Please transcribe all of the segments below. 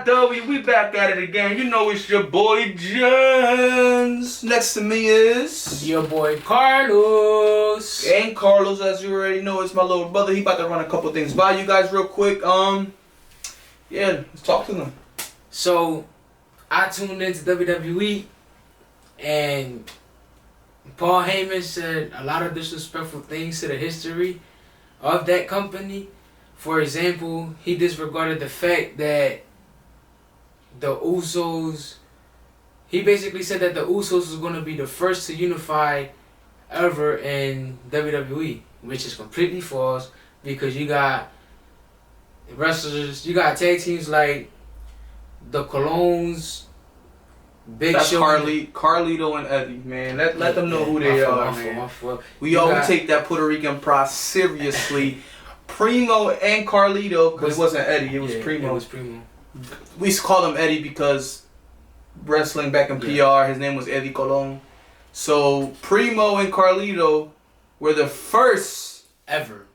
BYW, we back at it again. You know it's your boy Janz. Next to me is your boy Carlos. And Carlos, as you already know, is my little brother. He about to run a couple things by you guys real quick. Yeah, let's talk to them. So, I tuned into WWE, and Paul Heyman said a lot of disrespectful things to the history of that company. For example, he disregarded the fact that the Usos, he basically said that the Usos was going to be the first to unify ever in WWE, which is completely false because you got wrestlers, you got tag teams like the Colognes, Big That's Show. Carlito and Eddie, man. Let them know who they are, man. We always take that Puerto Rican pride seriously. Primo and Carlito, because it wasn't Eddie, it was Primo. It was Primo. We used to call him Eddie because wrestling back in PR, his name was Eddie Colon. So Primo and Carlito were the first ever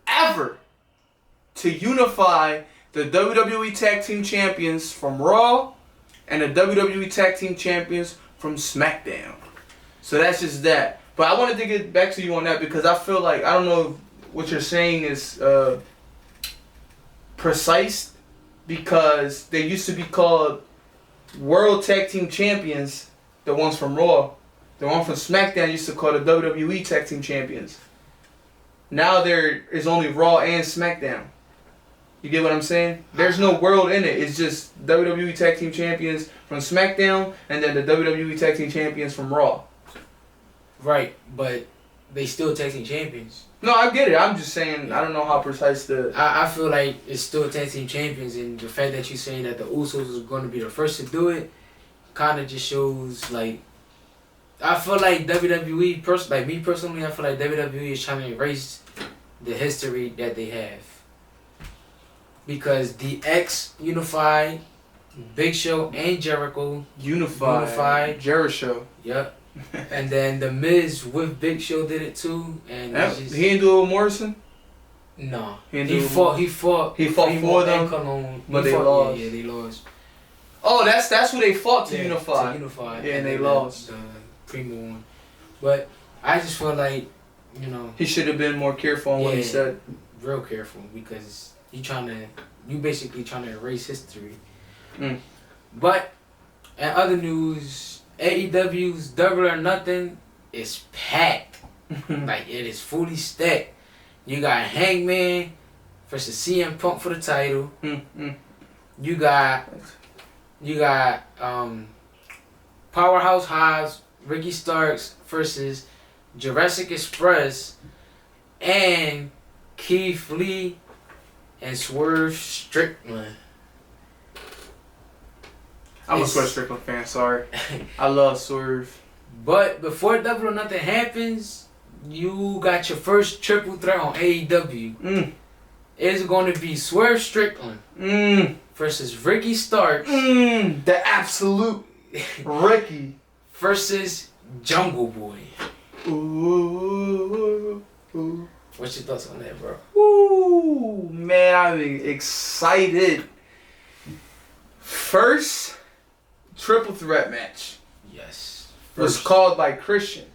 to unify the WWE Tag Team Champions from Raw and the WWE Tag Team Champions from SmackDown. So that's just that. But I wanted to get back to you on that because I feel like, I don't know if what you're saying is precise, because they used to be called World Tag Team Champions, the ones from Raw. The one from SmackDown used to call the WWE Tag Team Champions. Now there is only Raw and SmackDown. You get what I'm saying? There's no world in it. It's just WWE Tag Team Champions from SmackDown and then the WWE Tag Team Champions from Raw. Right, but they still tag team champions. No, I get it. I'm just saying, I don't know how precise the... I feel like it's still tag team champions, and the fact that you're saying that the Usos is going to be the first to do it kind of just shows, like... I feel like WWE, like me personally, I feel like WWE is trying to erase the history that they have. Because the X unified, Big Show and Jericho unified. Jericho. Yep. And then the Miz with Big Show did it too, and he didn't do it with Morrison. No, he fought for them, Colon, but they lost. Yeah, they lost. Oh, that's who they fought to unify. Yeah, and they lost. The Primo one, but I just feel like, you know, he should have been more careful on what he said. Real careful, because you basically trying to erase history. But in other news, AEW's Double or Nothing is packed. Like, it is fully stacked. You got Hangman versus CM Punk for the title. You got Powerhouse Hobbs, Ricky Starks versus Jurassic Express, and Keith Lee and Swerve Strickland. I'm a Swerve Strickland fan, sorry. I love Swerve. But before Double or Nothing happens, you got your first triple threat on AEW. It's going to be Swerve Strickland versus Ricky Starks. The absolute Ricky. Versus Jungle Boy. Ooh. What's your thoughts on that, bro? Ooh, man, I'm excited. First triple threat match. Yes. Was called by Christian.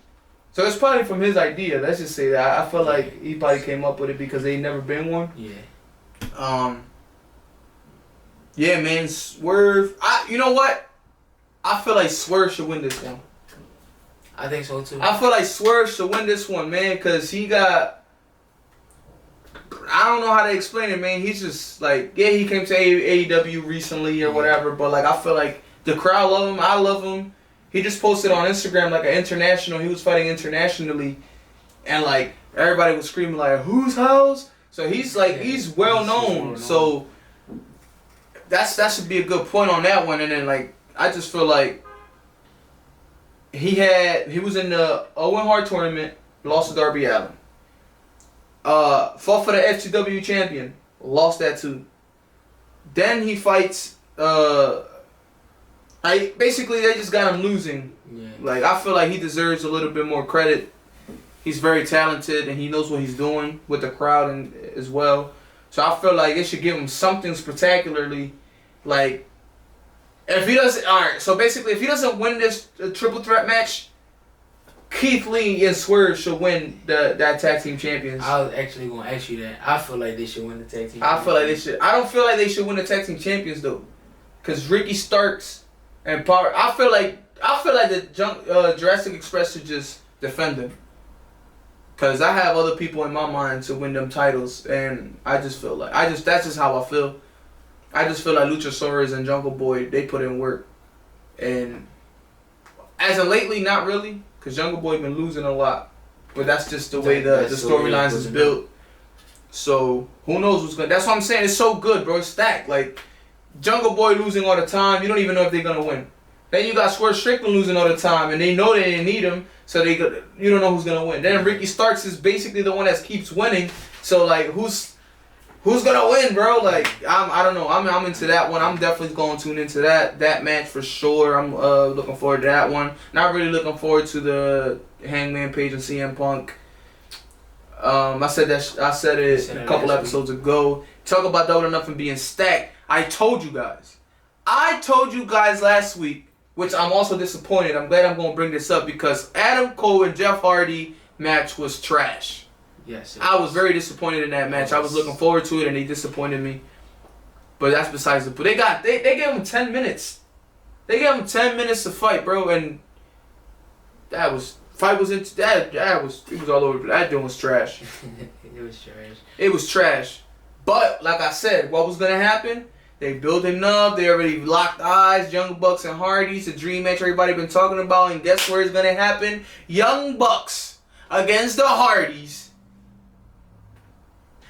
So it's probably from his idea. Let's just say that. I feel like he probably came up with it because they never been one. Yeah. Yeah, man, Swerve. You know what? I feel like Swerve should win this one. I think so too. I feel like Swerve should win this one, man, because he got... I don't know how to explain it, man. He's just like, yeah, he came to AEW recently or whatever, but like I feel like the crowd love him. I love him. He just posted on Instagram like an international. He was fighting internationally, and like everybody was screaming like, "Whose house?" So he's like, he's well known. So that should be a good point on that one. And then like I just feel like he was in the Owen Hart tournament, lost to Darby Allin. Fought for the FTW champion, lost that too. Then he fights. Basically they just got him losing. Yeah. Like I feel like he deserves a little bit more credit. He's very talented and he knows what he's doing with the crowd and as well. So I feel like they should give him something spectacularly, like If he doesn't, all right. So basically, if he doesn't win this triple threat match, Keith Lee and Swerve should win that tag team champions. I was actually gonna ask you that. I feel like they should win the tag team. I feel like they should. I don't feel like they should win the tag team champions though, because Ricky Starks and Power. I feel like the Jurassic Express should just defend them. Cause I have other people in my mind to win them titles, and I just feel like that's just how I feel. I just feel like Luchasaurus and Jungle Boy, they put in work, and as of lately, not really, cause Jungle Boy been losing a lot, but that's just the way the storylines is built. So who knows what's gonna? That's what I'm saying. It's so good, bro. It's stacked. Like Jungle Boy losing all the time, you don't even know if they're gonna win. Then you got Swerve Strickland losing all the time, and they know they didn't need him, so you don't know who's gonna win. Then Ricky Starks is basically the one that keeps winning. So like, who's gonna win, bro? Like I don't know. I'm into that one. I'm definitely going to tune into that match for sure. I'm looking forward to that one. Not really looking forward to the Hangman Page and CM Punk. I said it a couple episodes ago. Talk about Double or Nothing being stacked. I told you guys last week. Which I'm also disappointed. I'm glad I'm going to bring this up because Adam Cole and Jeff Hardy match was trash. Yes. I was very disappointed in that match. I was looking forward to it and they disappointed me. But that's besides the point. They gave him 10 minutes. They gave him 10 minutes to fight, bro, and it was all over. That joint was trash. It was trash. It was trash. But like I said, what was going to happen? They built him up. They already locked eyes. Young Bucks and Hardys, the dream match everybody been talking about. And guess where it's going to happen? Young Bucks against the Hardys.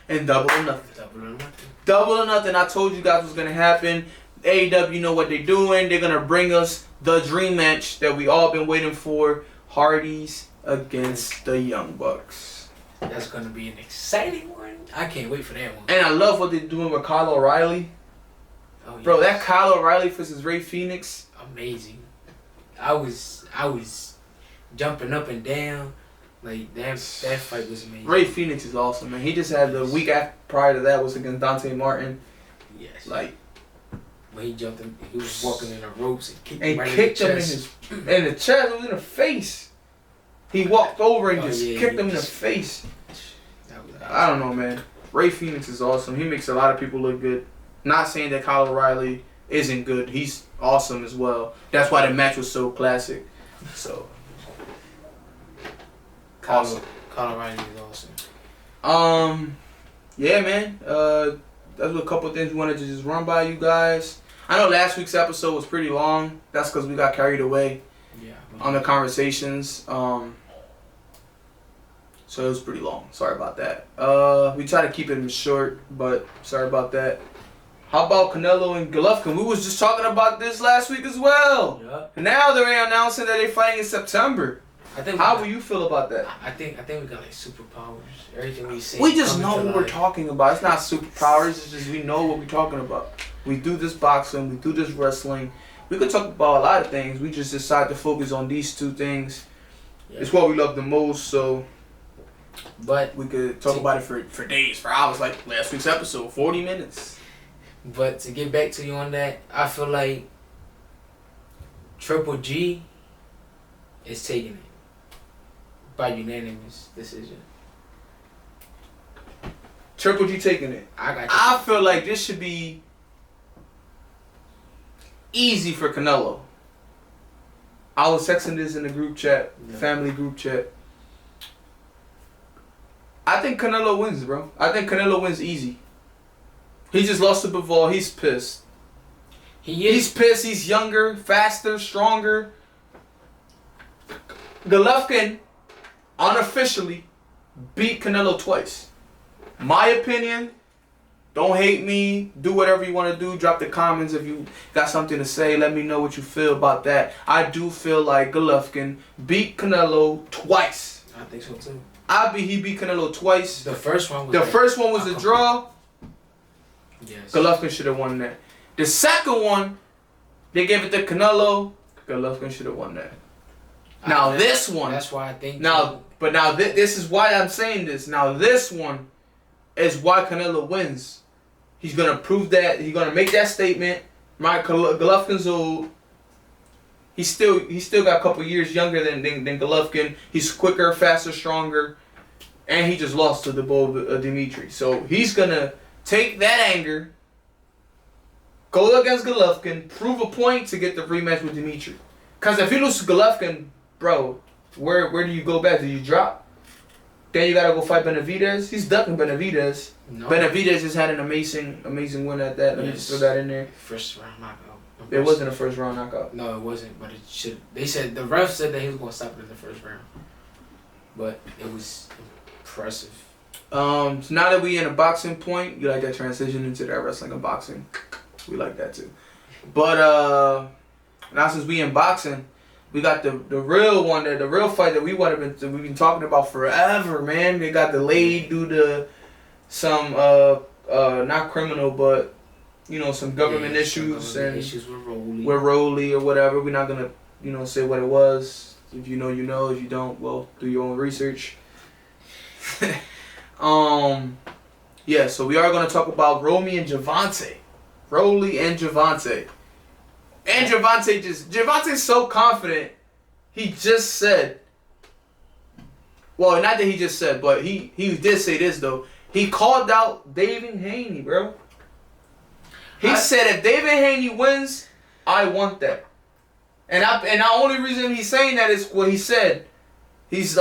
And Double or Nothing. Double or Nothing. I told you guys what's going to happen. AEW know what they're doing. They're going to bring us the dream match that we all been waiting for. Hardys against the Young Bucks. That's going to be an exciting one. I can't wait for that one. And I love what they're doing with Kyle O'Reilly. Oh, yes. Bro, that Kyle O'Reilly versus Ray Phoenix. Amazing. I was jumping up and down. Like, that fight was amazing. Ray Phoenix is awesome, man. He just had the week prior to that was against Dante Martin. Yes. Like, when he jumped in, he was walking in the ropes and kicked him in the chest, in the face. He walked over and kicked him in the face. I don't know, man. Ray Phoenix is awesome. He makes a lot of people look good. Not saying that Kyle O'Reilly isn't good. He's awesome as well. That's why the match was so classic. So, awesome. Kyle O'Reilly is awesome. Yeah, man. That's a couple of things we wanted to just run by you guys. I know last week's episode was pretty long. That's because we got carried away on the conversations. So it was pretty long. Sorry about that. We try to keep it short, but sorry about that. How about Canelo and Golovkin? We was just talking about this last week as well. Yeah. Now they're announcing that they're fighting in September. How will you feel about that? I think we got like superpowers. Everything we see. We just know what we're talking about. It's not superpowers. It's just we know what we're talking about. We do this boxing. We do this wrestling. We could talk about a lot of things. We just decide to focus on these two things. Yeah. It's what we love the most. So, but we could talk about it for days, for hours, like last week's episode, 40 minutes. But to get back to you on that, I feel like Triple G is taking it by unanimous decision. Triple G taking it. I feel like this should be easy for Canelo. I was texting this in the group chat, family group chat. I think Canelo wins, bro. I think Canelo wins easy. He just lost to Bivol. He's pissed. He's pissed. He's younger, faster, stronger. Golovkin unofficially beat Canelo twice. My opinion. Don't hate me. Do whatever you want to do. Drop the comments if you got something to say. Let me know what you feel about that. I do feel like Golovkin beat Canelo twice. I think so too. He beat Canelo twice. The first one was a draw. Yes. Golovkin should have won that. The second one, they gave it to Canelo. Golovkin should have won that. Now this one. That's why I think. This is why I'm saying this. Now this one is why Canelo wins. He's gonna prove that. He's gonna make that statement. Right, Golovkin's old. He's still got a couple years younger than Golovkin. He's quicker, faster, stronger, and he just lost to the Dimitri. So he's gonna take that anger, go against Golovkin, prove a point to get the rematch with Dimitri. Cause if he loses to Golovkin, bro, where do you go back? Do you drop? Then you gotta go fight Benavidez. He's ducking Benavidez. No. Benavidez just had an amazing win at that. Let me just throw that in there. First round knockout. It wasn't a first round knockout. No, it wasn't. But it should. They said the ref said that he was gonna stop it in the first round. But it was impressive. So now that we in a boxing point, you like that transition into that wrestling and boxing. We like that too. But now since we in boxing, we got the real one, the real fight that we've been talking about forever, man. They got delayed due to some not criminal, but some government issues and issues with Rolly or whatever. We're not gonna say what it was. If you know, you know. If you don't, well, do your own research. Yeah. So we are gonna talk about Rolly and Javante. And Javante's so confident. He just said, well, not that he just said, but he did say this though. He called out David Haney, bro. He said if David Haney wins, I want that. And the only reason he's saying that is what he said. He's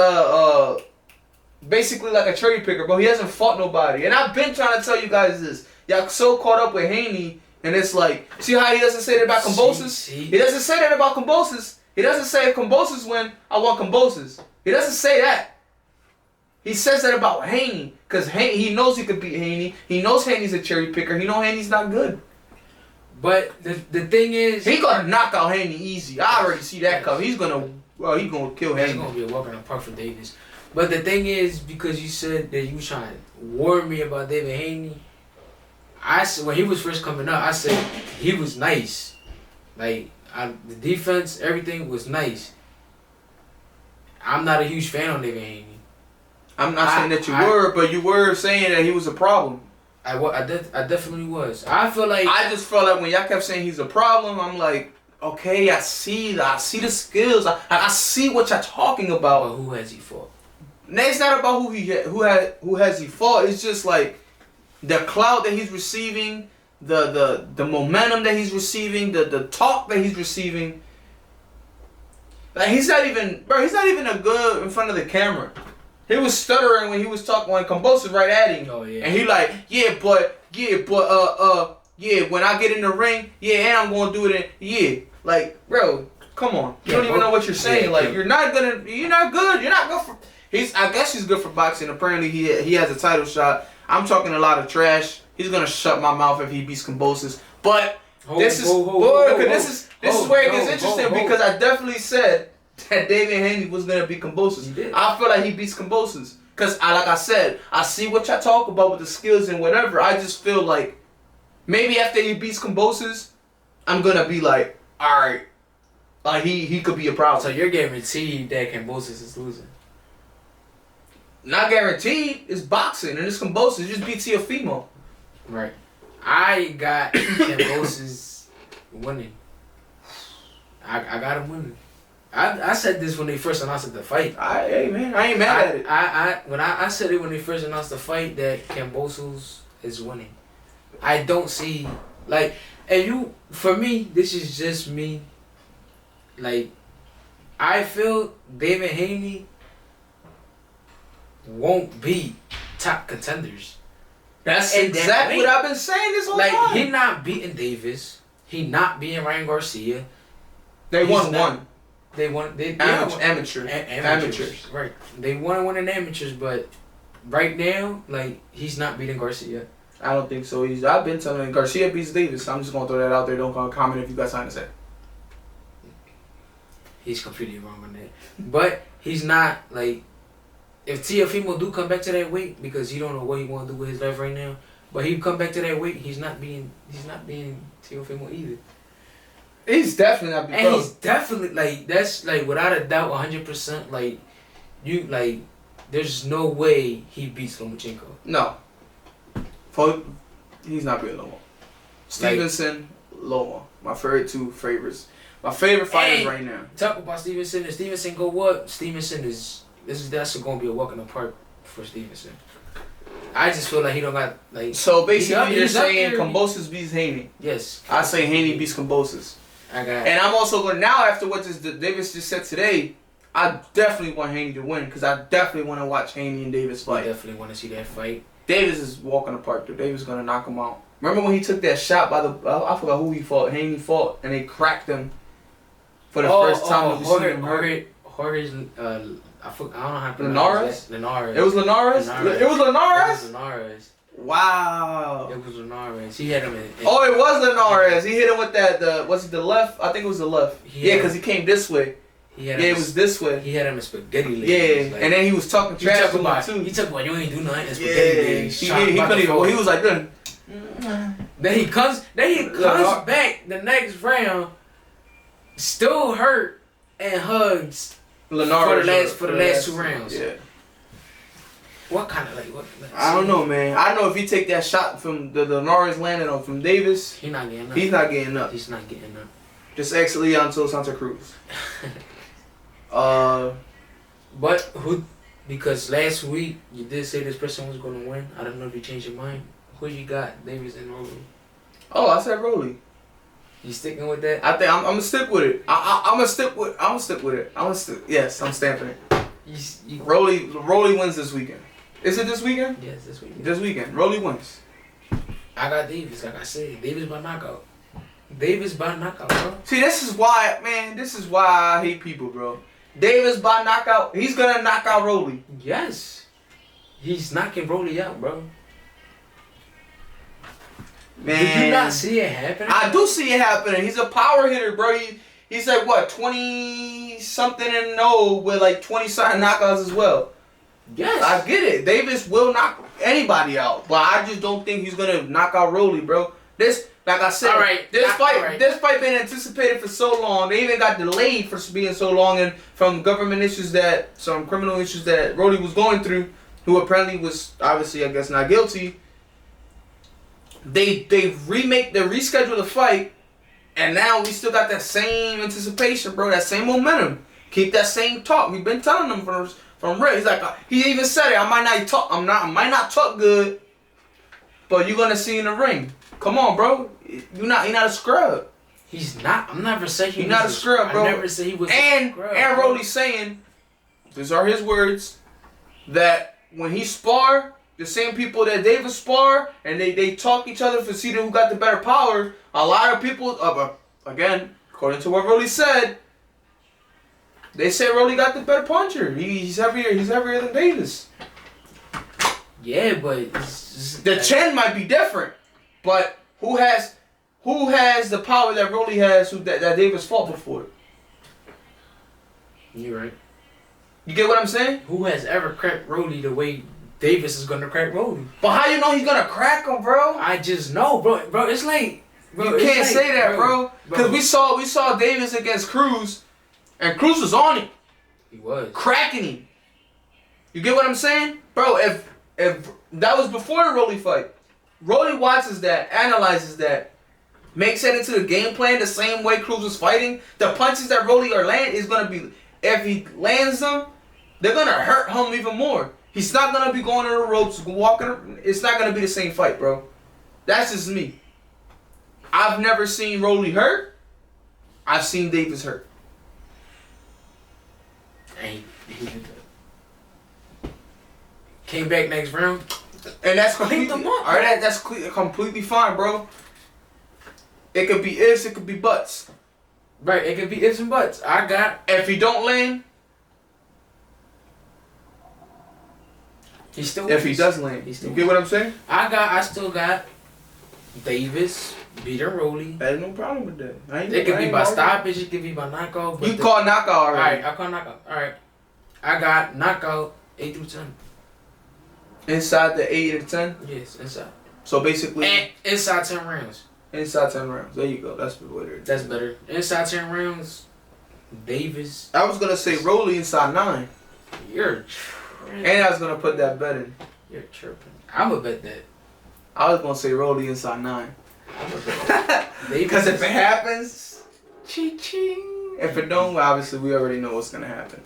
basically like a cherry picker, bro. He hasn't fought nobody. And I've been trying to tell you guys this. Y'all so caught up with Haney. And it's like, see how he doesn't say that about Kambosos? He doesn't say that about Kambosos. He doesn't say if Kambosos win, I want Kambosos. He doesn't say that. He says that about Haney. Because he knows he could beat Haney. He knows Haney's a cherry picker. He knows Haney's not good. But the thing is... He gonna knock out Haney easy. I already see that coming. He's gonna kill Haney. It's gonna be a walk in the park for Davis. But the thing is, because you said that you were trying to warn me about David Haney, when he was first coming up, I said he was nice. Like, the defense, everything was nice. I'm not a huge fan of David Haney. I'm not saying that you were, but you were saying that he was a problem. I definitely was. I just felt like when y'all kept saying he's a problem, I'm like, okay, I see the skills. I see what y'all talking about. But who has he fought? It's not about who has he fought. It's just like the clout that he's receiving, the momentum that he's receiving, the talk that he's receiving. Like he's not even a good in front of the camera. He was stuttering when he was talking when Kambosos right at him. Oh yeah. And he like, when I get in the ring, and I'm gonna do it like, bro, come on. You don't even know what you're saying. Like you're not good. You're not good for I guess he's good for boxing. Apparently he has a title shot. I'm talking a lot of trash. He's gonna shut my mouth if he beats Kambosos. But this is where it gets interesting because I definitely said that David Haney was gonna beat Kambosos. I feel like he beats Kambosos. Cause like I said, I see what y'all talk about with the skills and whatever. I just feel like maybe after he beats Kambosos, I'm gonna be like, alright. Like he could be a problem. So you're guaranteed that Kambosos is losing. Not guaranteed. It's boxing and it's Kambosos. Just beat Teofimo. Right. I got Kambosos winning. I got him winning. I said this when they first announced the fight. Hey man, I ain't mad at it. When I said it when they first announced the fight that Kambosos is winning. I don't see for me, this is just me. Like, I feel David Haney won't beat top contenders. That's exactly what I've been saying this whole time. Like, he not beating Davis. He not beating Ryan Garcia. They won one. They won. Amateurs. Right. They won one in amateurs, but right now, like, he's not beating Garcia. I don't think so. I've been telling him Garcia beats Davis. So I'm just gonna throw that out there. Don't comment if you got something to say. He's completely wrong on that. But he's not like. If Teofimo do come back to that weight, because he don't know what he want to do with his life right now, but he come back to that weight, he's not being Teofimo either. He's definitely not being. And he's definitely like that's like without a doubt 100%. Like you like, there's no way he beats Lomachenko. No. He's not being Lomo. Stevenson, lower. My two favorites. My favorite fighters right now. Talk about Stevenson. If Stevenson go up, Stevenson that's going to be a walk in the park for Stevenson. I just feel like he don't got like. So basically, you're saying Kambosos beats Haney. Yes. I say Haney beats Kambosos. And I'm also going now after what Davis just said today. I definitely want Haney to win because I definitely want to watch Haney and Davis fight. I definitely want to see that fight. Davis is walking the park. Dude. Davis is gonna knock him out. Remember when he took that shot by I forgot who he fought. Haney fought and they cracked him for the first time. Jorge, I don't know how to pronounce that. Linares. It was Linares? It was Linares? It was Linares. Wow. It was Linares. He had him in. Oh, it was Linares. He hit him with that. Was it the left? I think it was the left. Yeah, because he came this way. It was this way. He had him in spaghetti legs. Yeah, like, and then he was talking trash to him too. He talked about you ain't do nothing in spaghetti legs. He couldn't even. He was like, then he comes back the next round, still hurt and hugs Linares for the last 2 rounds. Yeah. What kind of I don't know, man. I know if he take that shot from the Linares landing on from Davis, he's not getting up. He's not getting up. He's not getting up. Just ex Leonto Santa Cruz. But who? Because last week you did say this person was going to win. I don't know if you changed your mind. Who you got, Davis and Rolly? Oh, I said Rolly. You sticking with that? I think I'm gonna stick with it. I'm gonna stick with it. Yes, I'm stamping it. Rolly wins this weekend. Is it this weekend? Yes, this weekend. This weekend, Rolly wins. I got Davis. Like I said, Davis by knockout. Davis by knockout, bro. See, this is why I hate people, bro. Davis by knockout. He's gonna knock out Rolly. Yes. He's knocking Rolly out, bro. Man. Did you not see it happening? I do see it happening. He's a power hitter, bro. He's like, what, 20-something and 0 with like 20-something knockouts as well. Yes. I get it. Davis will knock anybody out. But I just don't think he's going to knock out Rolly, bro. Like I said, this fight been anticipated for so long. They even got delayed for being so long, and from government issues some criminal issues that Rolly was going through, who apparently was obviously, I guess, not guilty. They rescheduled the fight, and now we still got that same anticipation, bro. That same momentum. Keep that same talk. We've been telling them from Red. He's like, he even said it. I might not talk good, but you're gonna see in the ring. Come on, bro. You're not a scrub. He's not. I'm never saying he's not a scrub, bro. I never said he was. And a scrub, and Rolly's saying, these are his words, that when he spar, the same people that Davis spar, and they talk each other to see who got the better power. A lot of people, again, according to what Rolly said, they said Rolly got the better puncher. He's heavier. He's heavier than Davis. Yeah, but the chin might be different, but who has the power that Rolly has? That Davis fought before. You're right. You get what I'm saying? Who has ever cracked Rolly the way Davis is gonna crack Rolly? But how you know he's gonna crack him, bro? I just know, bro. Bro, it's like, bro, you can't say that, bro. Because we saw Davis against Cruz, and Cruz was on him. He was cracking him. You get what I'm saying, bro? If that was before the Rolly fight, Rolly watches that, analyzes that, makes it into the game plan the same way Cruz was fighting. The punches that Rolly are landing is gonna be, if he lands them, they're gonna hurt him even more. He's not gonna be going to the ropes, walking. It's not gonna be the same fight, bro. That's just me. I've never seen Rolly hurt. I've seen Davis hurt. And he came back next round. And that's completely, alright, that's completely fine, bro. It could be ifs, it could be buts. Right, it could be ifs and buts. If he don't land, he still. If he does land, you get what I'm saying? I still got Davis beating Rolly. I have no problem with that. It could be by stoppage, it could be by knockout. You call knockout already. Alright, I call knockout. Alright. I got knockout 8 through 10. Inside the 8 and 10? Yes, inside. So basically. And inside 10 rounds. Inside 10 rounds. There you go. That's better. That's better. Inside 10 rounds, Davis. I was going to say Rolly inside 9. You're tripping. And I was going to put that bet in. You're tripping. I would bet that. I was going to say Rolly inside 9. Because if it happens, ching. If it don't, well, obviously we already know what's gonna happen.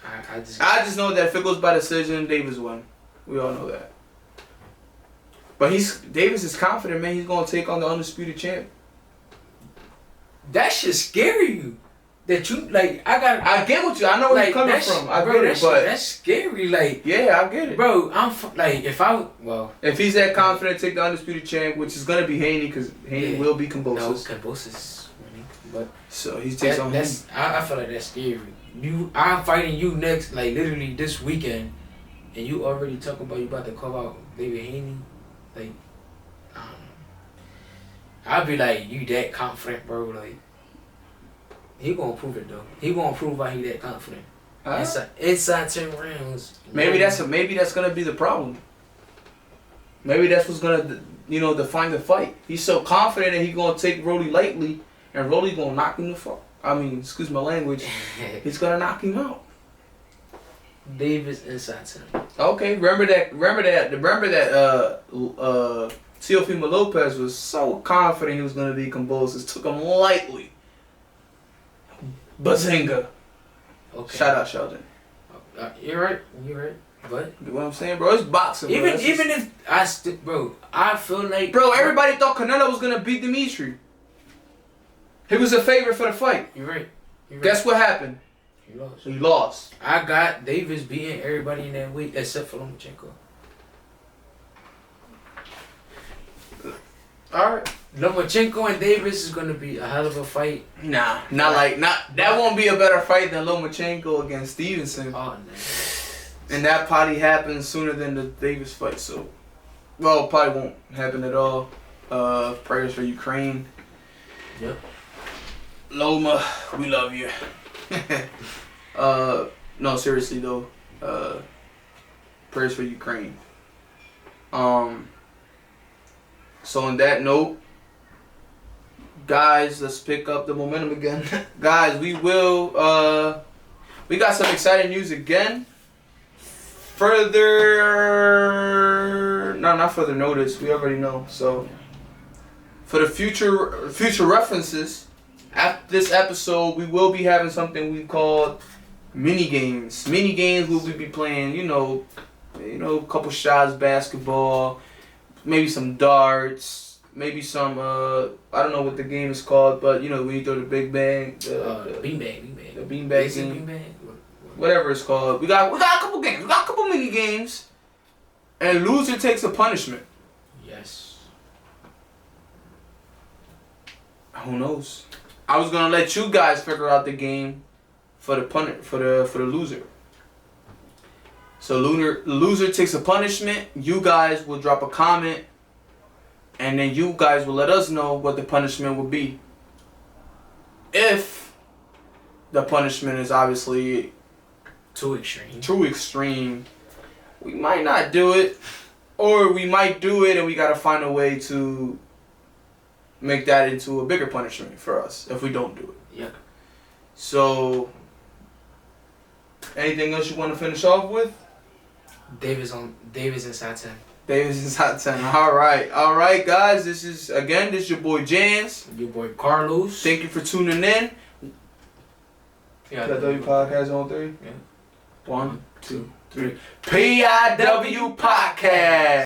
I just know that if it goes by decision, Davis won. We all know that. But Davis is confident, man. He's gonna take on the undisputed champ. That should scare you. That you I get what you. I know where you're coming from. I get it, but that's scary. Like, yeah, I get it, bro. If he's that confident, take the undisputed champ, which is gonna be Haney, because Haney will be Kambosos. No, Kambosos winning, but so he takes on. I feel like that's scary. I'm fighting you next, like literally this weekend, and you already talking about you about to call out David Haney, like. I'd be like, you that confident, bro? Like, he gonna prove it though. He gonna prove why he that confident. Inside 10 rounds. Maybe that's gonna be the problem. Maybe that's what's gonna define the fight. He's so confident that he gonna take Rolly lightly, and Rolly gonna knock him the fuck. I mean, excuse my language. He's gonna knock him out. Davis inside 10. Okay, remember that. Teofimo Lopez was so confident he was gonna be Kambosos. Took him lightly. Bazinga. Okay. Shout out Sheldon. You're right. But you know what I'm saying, bro? It's boxing. Even if I feel like, bro, everybody thought Canelo was gonna beat Dimitri. He was a favorite for the fight. You're right. Guess what happened? He lost. I got Davis beating everybody in that week except for Lomachenko. Alright. Lomachenko and Davis is gonna be a hell of a fight. Nah, that won't be a better fight than Lomachenko against Stevenson. Oh no. And that probably happens sooner than the Davis fight, so probably won't happen at all. Prayers for Ukraine. Yep. Loma, we love you. No, seriously though. Prayers for Ukraine. So on that note, guys, let's pick up the momentum again. Guys, we got some exciting news again. Not further notice. We already know. So for the future references, after this episode, we will be having something we call mini games. Mini games we'll be playing, a couple shots, basketball, maybe some darts, maybe some I don't know what the game is called, but when you throw the big bang, the beanbag game, whatever it's called. We got a couple games. We got a couple mini games, and loser takes a punishment. Yes. Who knows? I was gonna let you guys figure out the game for the loser. So loser takes a punishment. You guys will drop a comment, and then you guys will let us know what the punishment will be. If the punishment is obviously too extreme, we might not do it, or we might do it and we gotta find a way to make that into a bigger punishment for us if we don't do it. Yep. So, anything else you want to finish off with? Davis inside 10. Davis inside 10. All right, guys. This is your boy Janz. Your boy Carlos. Thank you for tuning in. Yeah. Piw Podcast on 3. Yeah. 1, 2, 3. Piw Podcast.